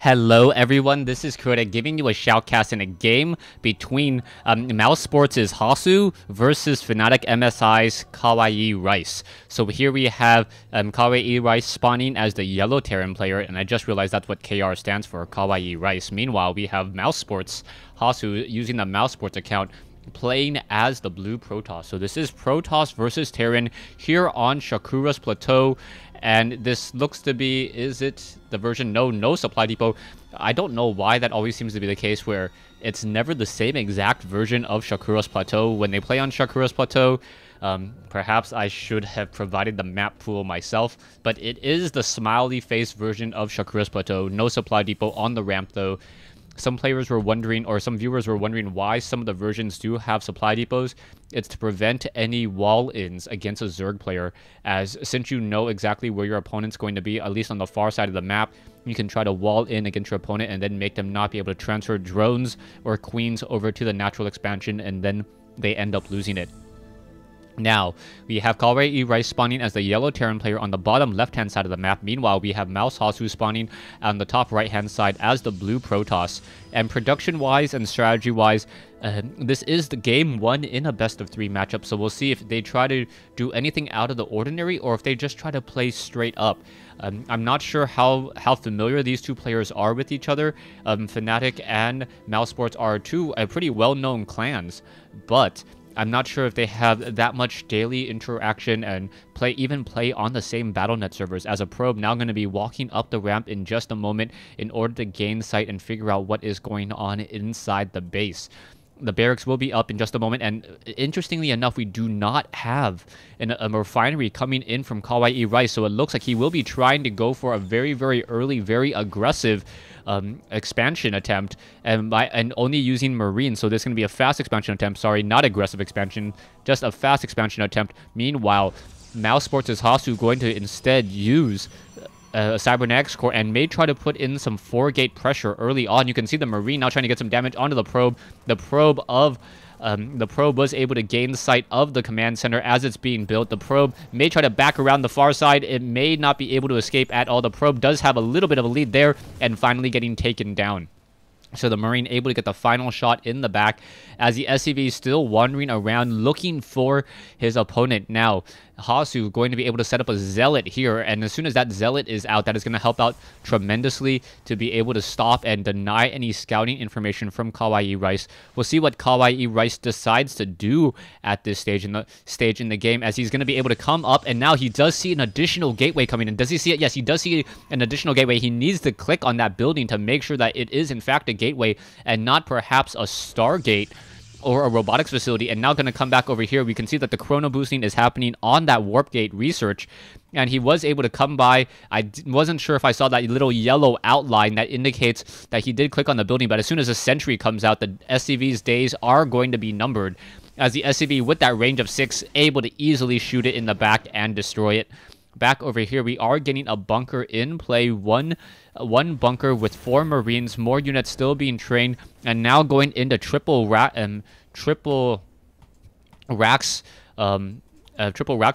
Hello everyone, this is Koda giving you a shoutcast in a game between mousesports' Hasu versus fnatic MSI's KawaiiRice. So here we have KawaiiRice spawning as the yellow Terran player, and I just realized that's what KR stands for, KawaiiRice. Meanwhile, we have mousesports Hasu using the mousesports account playing as the blue Protoss. So this is Protoss versus Terran here on Shakura's Plateau. And this looks to be, is it the version? No supply depot. I don't know why that always seems to be the case where it's never the same exact version of Shakura's Plateau when they play on Shakura's Plateau. Perhaps I should have provided the map pool myself, but it is the smiley face version of Shakura's Plateau. No supply depot on the ramp though. Some players were wondering, or some viewers were wondering, why some of the versions do have supply depots. It's to prevent any wall-ins against a Zerg player, as since you know exactly where your opponent's going to be, at least on the far side of the map, you can try to wall in against your opponent and then make them not be able to transfer drones or queens over to the natural expansion, and then they end up losing it. Now, we have KawaiiRice spawning as the yellow Terran player on the bottom left-hand side of the map. Meanwhile, we have Mouse Hasu spawning on the top right-hand side as the blue Protoss. And production-wise and strategy-wise, this is the game 1 in a best-of-3 matchup. So we'll see if they try to do anything out of the ordinary or if they just try to play straight up. I'm not sure how familiar these two players are with each other. fnatic and mousesports are two pretty well-known clans, but I'm not sure if they have that much daily interaction and even play on the same BattleNet servers, as a probe now going to be walking up the ramp in just a moment in order to gain sight and figure out what is going on inside the base. The barracks will be up in just a moment, and interestingly enough, we do not have a refinery coming in from KawaiiRice, so it looks like he will be trying to go for a very, very early, very aggressive expansion attempt, and only using Marines. So this is going to be a fast expansion attempt. Sorry, not aggressive expansion, just a fast expansion attempt. Meanwhile, mousesports' Hasu going to instead use cybernetics core and may try to put in some 4-gate pressure early on. You can see the Marine now trying to get some damage onto the probe. The probe was able to gain sight of the command center as it's being built. The probe may try to back around the far side. It may not be able to escape at all. The probe does have a little bit of a lead there and finally getting taken down. So the Marine able to get the final shot in the back as the SCV is still wandering around looking for his opponent. Now, Hasu going to be able to set up a Zealot here, and as soon as that Zealot is out, that is going to help out tremendously to be able to stop and deny any scouting information from KawaiiRice. We'll see what KawaiiRice decides to do at this stage in the game, as he's going to be able to come up, and now he does see an additional gateway coming in. Does he see it? Yes, he does see an additional gateway. He needs to click on that building to make sure that it is in fact a gateway and not perhaps a Stargate or a robotics facility. And now going to come back over here, we can see that the chrono boosting is happening on that warp gate research, and he was able to come by. I wasn't sure if I saw that little yellow outline that indicates that he did click on the building, but as soon as a sentry comes out, the SCV's days are going to be numbered, as the SCV with that range of 6 able to easily shoot it in the back and destroy it. Back over here, we are getting a bunker in play. One bunker with 4 Marines, more units still being trained, and now going into triple racks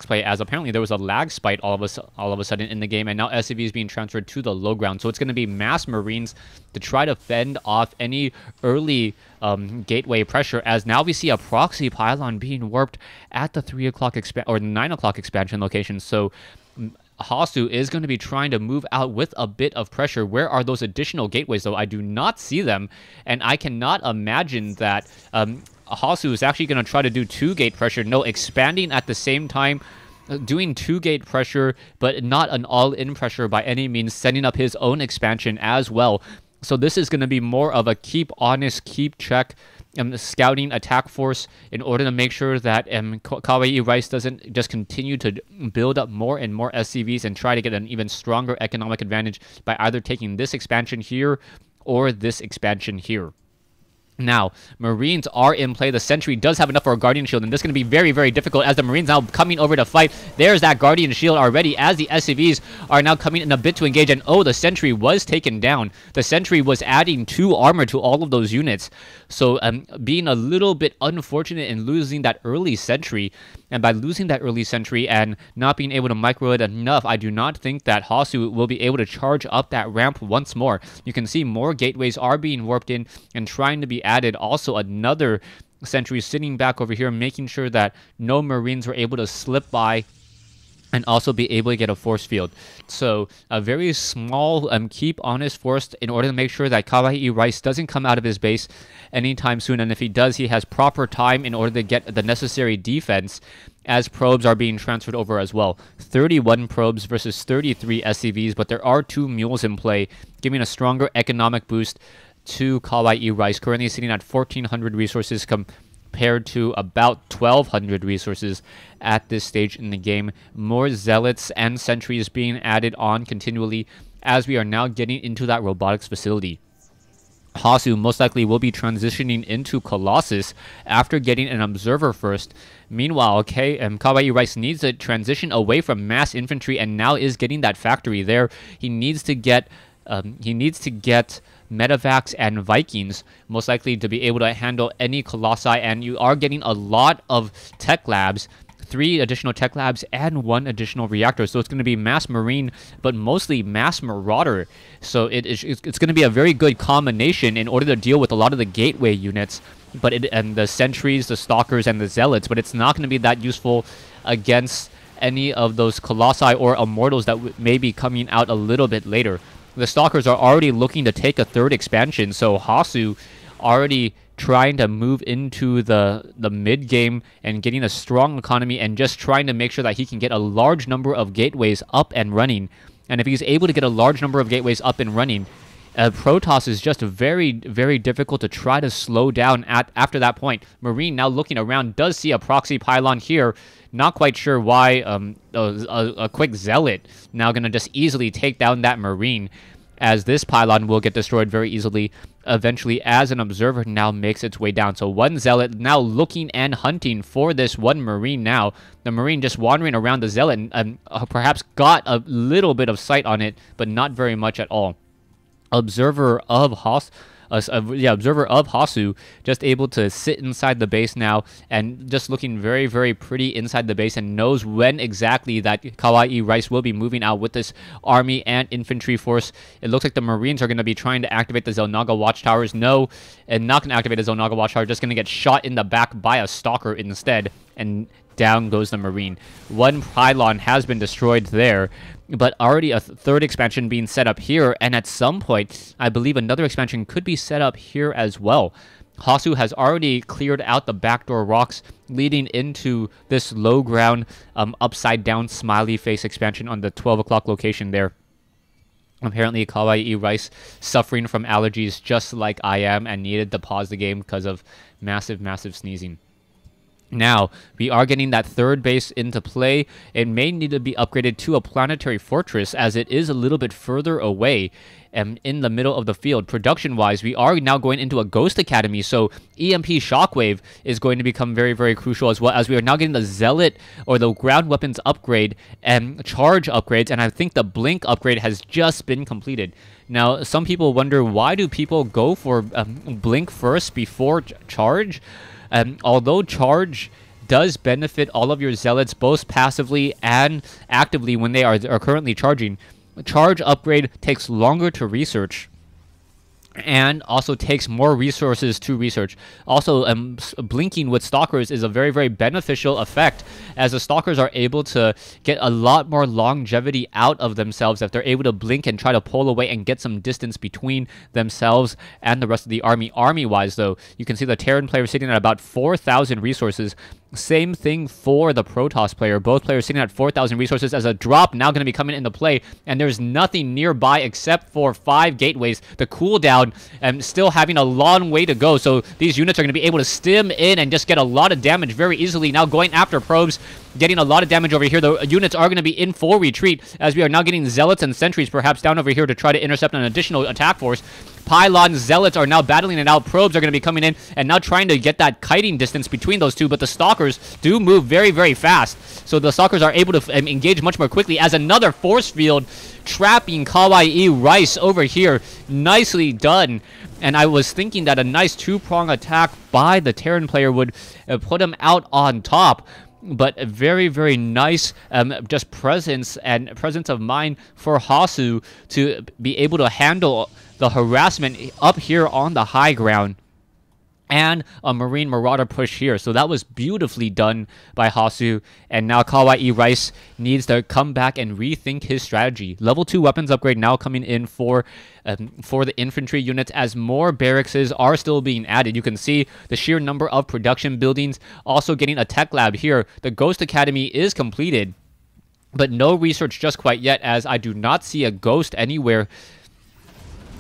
play, as apparently there was a lag spike all of a sudden in the game, and now SCV is being transferred to the low ground. So it's going to be mass Marines to try to fend off any early gateway pressure, as now we see a proxy pylon being warped at the 3 o'clock or 9 o'clock expansion location. So Hasu is going to be trying to move out with a bit of pressure. Where are those additional gateways, though? I do not see them, and I cannot imagine that Hasu is actually going to try to do 2-gate pressure. No, expanding at the same time, doing 2-gate pressure, but not an all-in pressure by any means, setting up his own expansion as well. So this is going to be more of a keep honest, keep check scouting attack force in order to make sure that KawaiiRice doesn't just continue to build up more and more SCVs and try to get an even stronger economic advantage by either taking this expansion here or this expansion here. Now, Marines are in play. The Sentry does have enough for a Guardian Shield, and this is going to be very, very difficult as the Marines now coming over to fight. There's that Guardian Shield already as the SCVs are now coming in a bit to engage, and oh, the Sentry was taken down. The Sentry was adding 2 armor to all of those units, so being a little bit unfortunate in losing that early Sentry, and by losing that early Sentry and not being able to micro it enough, I do not think that Hasu will be able to charge up that ramp once more. You can see more gateways are being warped in and trying to be added. Also, another Sentry sitting back over here, making sure that no Marines were able to slip by and also be able to get a force field. So a very small keep on his force in order to make sure that KawaiiRice doesn't come out of his base anytime soon, and if he does, he has proper time in order to get the necessary defense as probes are being transferred over as well. 31 probes versus 33 SCVs, but there are 2 mules in play, giving a stronger economic boost to KawaiiRice, currently sitting at 1,400 resources compared to about 1,200 resources at this stage in the game. More Zealots and Sentries being added on continually as we are now getting into that robotics facility. Hasu most likely will be transitioning into Colossus after getting an Observer first. Meanwhile, KawaiiRice needs to transition away from mass infantry and now is getting that factory there. He needs to get Medivacs and Vikings, most likely to be able to handle any Colossi, and you are getting a lot of tech labs, 3 additional tech labs and 1 additional reactor. So it's going to be mass Marine, but mostly mass Marauder. So it's going to be a very good combination in order to deal with a lot of the gateway units, and the Sentries, the Stalkers, and the Zealots, but it's not going to be that useful against any of those Colossi or Immortals that may be coming out a little bit later. The Stalkers are already looking to take a 3rd expansion, so Hasu already trying to move into the mid game and getting a strong economy and just trying to make sure that he can get a large number of gateways up and running. And if he's able to get a large number of gateways up and running, Protoss is just very, very difficult to try to slow down after that point. Marine now looking around does see a proxy pylon here. Not quite sure why a quick Zealot now going to just easily take down that Marine, as this pylon will get destroyed very easily eventually as an Observer now makes its way down. So 1 Zealot now looking and hunting for this 1 Marine now. The Marine just wandering around the Zealot and perhaps got a little bit of sight on it, but not very much at all. Observer of Hasu just able to sit inside the base now and just looking very, very pretty inside the base, and knows when exactly that KawaiiRice will be moving out with this army and infantry force. It looks like the Marines are going to be trying to activate the Xel'Naga watchtowers. No, and not going to activate the Xel'Naga watchtower, just going to get shot in the back by a Stalker instead, and down goes the Marine. 1 pylon has been destroyed there, but already a 3rd expansion being set up here, and at some point, I believe another expansion could be set up here as well. Hasu has already cleared out the backdoor rocks leading into this low ground, upside down smiley face expansion on the 12 o'clock location there. Apparently, KawaiiRice suffering from allergies just like I am and needed to pause the game because of massive, massive sneezing. Now, we are getting that 3rd base into play. It may need to be upgraded to a planetary fortress as it is a little bit further away and in the middle of the field. Production-wise, we are now going into a Ghost Academy, so EMP Shockwave is going to become very, very crucial, as well as we are now getting the Zealot or the ground weapons upgrade and charge upgrades, and I think the Blink upgrade has just been completed. Now, some people wonder, why do people go for Blink first before charge? Although charge does benefit all of your Zealots both passively and actively when they are currently charging, charge upgrade takes longer to research and also takes more resources to research. Also, blinking with Stalkers is a very, very beneficial effect, as the Stalkers are able to get a lot more longevity out of themselves if they're able to blink and try to pull away and get some distance between themselves and the rest of the army. Army-wise, though, you can see the Terran player sitting at about 4,000 resources. Same thing for the Protoss player. Both players sitting at 4,000 resources, as a drop now going to be coming into play, and there's nothing nearby except for 5 gateways. The cooldown still having a long way to go, so these units are going to be able to stim in and just get a lot of damage very easily. Now going after probes. getting a lot of damage over here. The units are going to be in full retreat, as we are now getting Zealots and Sentries perhaps down over here to try to intercept an additional attack force. Pylons, Zealots are now battling it out. Probes are going to be coming in and now trying to get that kiting distance between those two, but the Stalkers do move very, very fast. So the Stalkers are able to engage much more quickly, as another force field trapping KawaiiRice over here. Nicely done. And I was thinking that a nice two-prong attack by the Terran player would put him out on top. But a very, very nice just presence of mind for Hasu to be able to handle the harassment up here on the high ground. And a Marine Marauder push here. So that was beautifully done by Hasu. And now KawaiiRice needs to come back and rethink his strategy. Level 2 weapons upgrade now coming in for the infantry units, as more barracks are still being added. You can see the sheer number of production buildings. Also getting a tech lab here. The Ghost Academy is completed, but no research just quite yet, as I do not see a ghost anywhere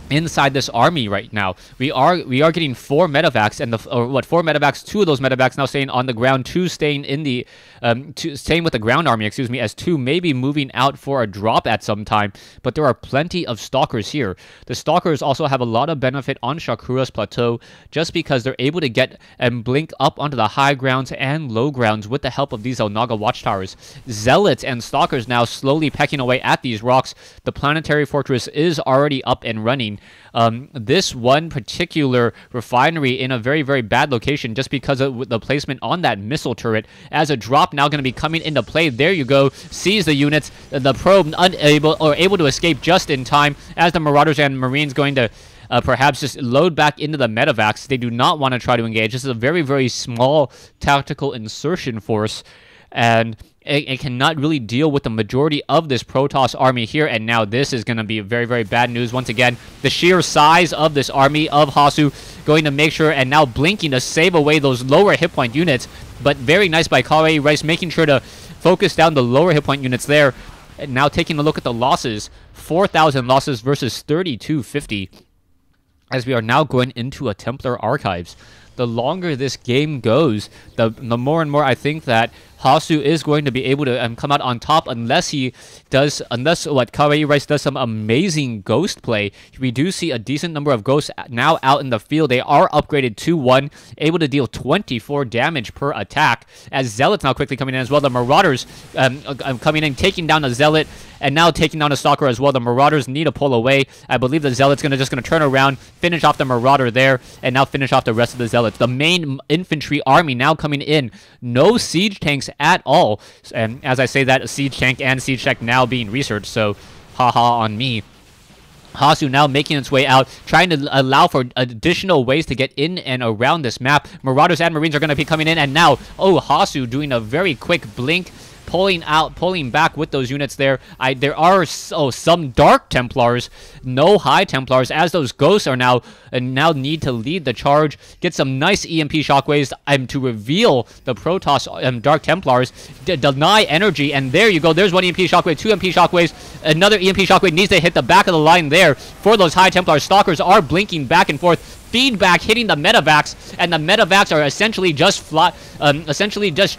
inside this army right now. We are getting 4 medevacs, and 4 medevacs, 2 of those medevacs now staying on the ground, 2 staying in the staying with the ground army, excuse me, as 2 may be moving out for a drop at some time. But there are plenty of Stalkers here. The Stalkers also have a lot of benefit on Shakura's plateau, just because they're able to get and blink up onto the high grounds and low grounds with the help of these Onaga watchtowers. Zealots and Stalkers now slowly pecking away at these rocks. The planetary fortress is already up and running. This one particular refinery in a very, very bad location, just because of the placement on that missile turret, as a drop now going to be coming into play. There you go. Sees the units. The probe able to escape just in time, as the Marauders and Marines going to perhaps just load back into the medevacs. They do not want to try to engage. This is a very, very small tactical insertion force, and it cannot really deal with the majority of this Protoss army here. And now this is going to be very, very bad news once again. The sheer size of this army of Hasu going to make sure, and now blinking to save away those lower hit point units. But very nice by KawaiiRice, making sure to focus down the lower hit point units there. And now taking a look at the losses. 4,000 losses versus 3,250. As we are now going into a Templar Archives. The longer this game goes, the more and more I think that Hasu is going to be able to come out on top, unless KawaiiRice does some amazing ghost play. We do see a decent number of ghosts now out in the field. They are upgraded to 1, able to deal 24 damage per attack, as Zealots now quickly coming in as well. The Marauders coming in, taking down a Zealot, and now taking down a Stalker as well. The Marauders need to pull away. I believe the Zealot's just going to turn around, finish off the Marauder there, and now finish off the rest of the Zealots. The main infantry army now coming in. No siege tanks at all. And as I say that, a siege tank and siege tech now being researched, so haha on me. Hasu now making its way out, trying to allow for additional ways to get in and around this map. Marauders and Marines are going to be coming in, and now, Hasu doing a very quick blink, pulling back with those units there. There are some Dark Templars, no High Templars, as those Ghosts are now need to lead the charge. Get some nice EMP shockwaves to reveal the Protoss Dark Templars, deny energy, and there you go. There's one EMP shockwave, 2 EMP shockwaves, another EMP shockwave needs to hit the back of the line there for those High Templars. Stalkers are blinking back and forth. Feedback hitting the medevacs, and the medevacs are essentially just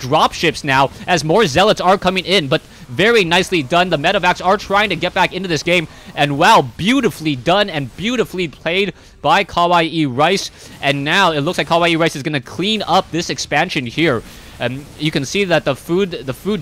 dropships now, as more Zealots are coming in. But very nicely done. The medevacs are trying to get back into this game, and wow, beautifully done and beautifully played by KawaiiRice. And now it looks like KawaiiRice is going to clean up this expansion here. You can see that the food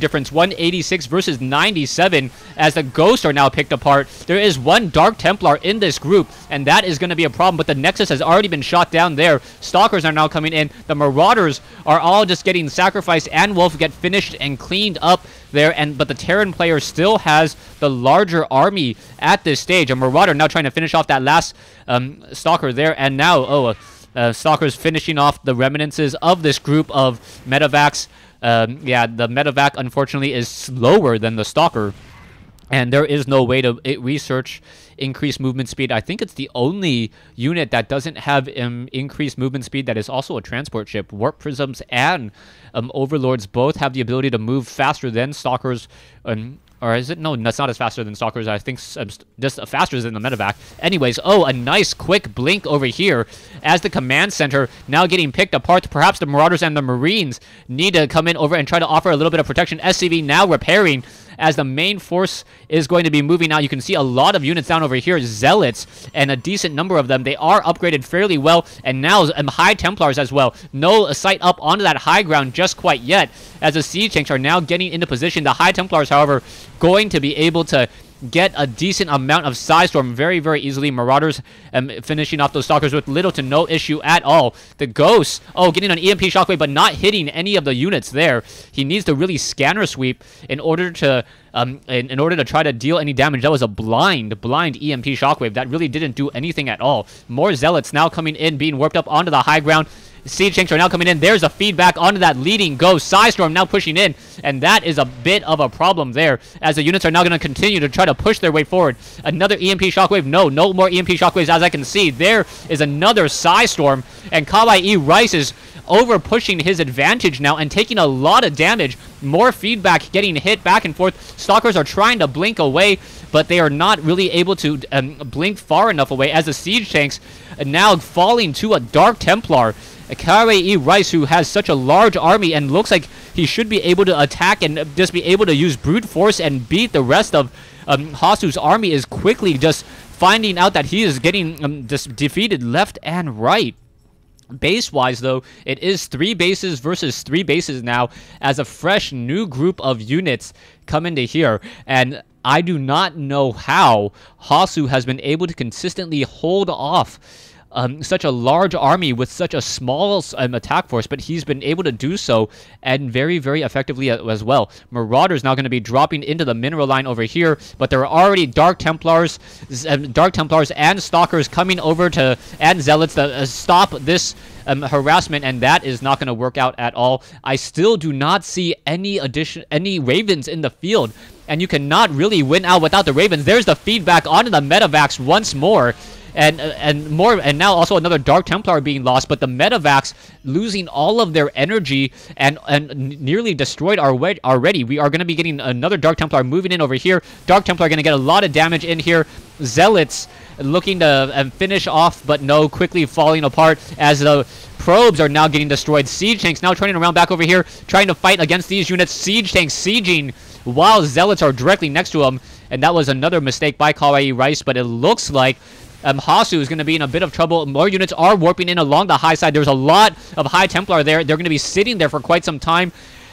difference, 186 versus 97, as the Ghosts are now picked apart. There is 1 Dark Templar in this group, and that is going to be a problem, but the Nexus has already been shot down there. Stalkers are now coming in. The Marauders are all just getting sacrificed, and Wolf get finished and cleaned up there, but the Terran player still has the larger army at this stage. A Marauder now trying to finish off that last Stalker there, and now, Stalkers finishing off the remnants of this group of medevacs. Yeah, the medevac, unfortunately, is slower than the Stalker, and there is no way to research increased movement speed. I think it's the only unit that doesn't have increased movement speed that is also a transport ship. Warp Prisms and Overlords both have the ability to move faster than Stalkers Or is it? No, that's not as faster than Stalkers. I think just faster than the medevac. Anyways, oh, a nice quick blink over here as the command center now getting picked apart. Perhaps the Marauders and the Marines need to come in over and try to offer a little bit of protection. SCV now repairing as the main force is going to be moving out. You can see a lot of units down over here. Zealots, and a decent number of them. They are upgraded fairly well, and now High Templars as well. No sight up onto that high ground just quite yet, as the Siege Tanks are now getting into position. The High Templars, however, going to be able to get a decent amount of Psystorm very, very easily. Marauders finishing off those Stalkers with little to no issue at all. The Ghosts, oh, getting an EMP Shockwave, but not hitting any of the units there. He needs to really scanner sweep in order to try to deal any damage. That was a blind EMP Shockwave. That really didn't do anything at all. More Zealots now coming in, being warped up onto the high ground. Siege Tanks are now coming in. There's a feedback onto that leading Ghost. Psystorm now pushing in, and that is a bit of a problem there, as the units are now going to continue to try to push their way forward. Another EMP Shockwave. No more EMP Shockwaves as I can see. There is another Psystorm, and KawaiiRice is over pushing his advantage now and taking a lot of damage. More feedback getting hit back and forth. Stalkers are trying to blink away, but they are not really able to blink far enough away, as the Siege Tanks now falling to a Dark Templar. KawaiiRice, who has such a large army and looks like he should be able to attack and just be able to use brute force and beat the rest of Hasu's army, is quickly just finding out that he is getting just defeated left and right. Base-wise, though, it is 3 bases versus 3 bases now, as a fresh new group of units come into here. And I do not know how Hasu has been able to consistently hold off such a large army with such a small attack force, but he's been able to do so, and very, very effectively as well. Marauders now going to be dropping into the mineral line over here, but there are already Dark Templars and Stalkers coming over to, and Zealots to stop this harassment, and that is not going to work out at all. I still do not see any Ravens in the field, and you cannot really win out without the Ravens. There's the feedback onto the Medivacs once more. And now also another Dark Templar being lost, but the Medivacs losing all of their energy and nearly destroyed already. We are going to be getting another Dark Templar moving in over here. Dark Templar going to get a lot of damage in here. Zealots looking to finish off, but no, quickly falling apart as the probes are now getting destroyed. Siege Tanks now turning around back over here, trying to fight against these units. Siege Tanks sieging while Zealots are directly next to them, and that was another mistake by KawaiiRice, but it looks like Hasu is going to be in a bit of trouble. More units are warping in along the high side. There's a lot of High Templar there. They're going to be sitting there for quite some time,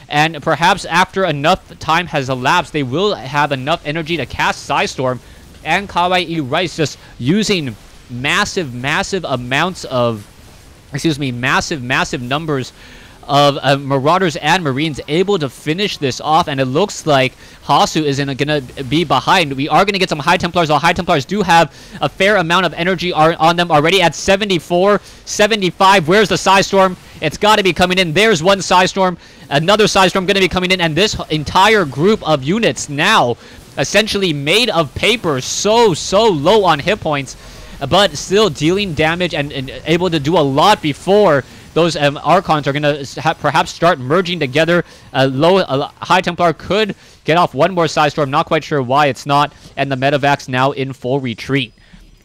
and perhaps after enough time has elapsed, they will have enough energy to cast Psystorm. And KawaiiRice just using massive amounts of, massive numbers of Marauders and Marines able to finish this off, and it looks like Hasu isn't going to be behind. We are going to get some High Templars. The High Templars do have a fair amount of energy on them already at 74, 75. Where's the Psystorm? It's got to be coming in. There's one Psystorm. Another Psystorm going to be coming in, and this entire group of units now essentially made of paper, so low on hit points, but still dealing damage and able to do a lot before those Archons are going to perhaps start merging together. High Templar could get off one more Psystorm. Not quite sure why it's not. And the Medivacs now in full retreat.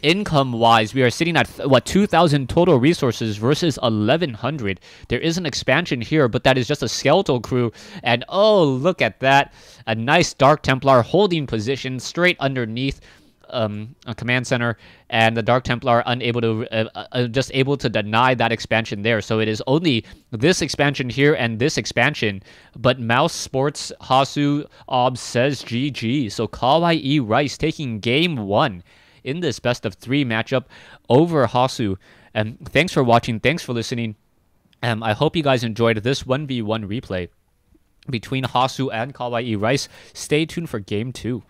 Income-wise, we are sitting at, 2,000 total resources versus 1,100. There is an expansion here, but that is just a skeletal crew. And oh, look at that. A nice Dark Templar holding position straight underneath a command center, and the Dark Templar unable to just able to deny that expansion there. So it is only this expansion here and this expansion, but mousesports Hasu Ob says GG. So KawaiiRice taking game 1 in this best of 3 matchup over Hasu. And thanks for watching, thanks for listening. I hope you guys enjoyed this 1v1 replay between Hasu and KawaiiRice. Stay tuned for game 2.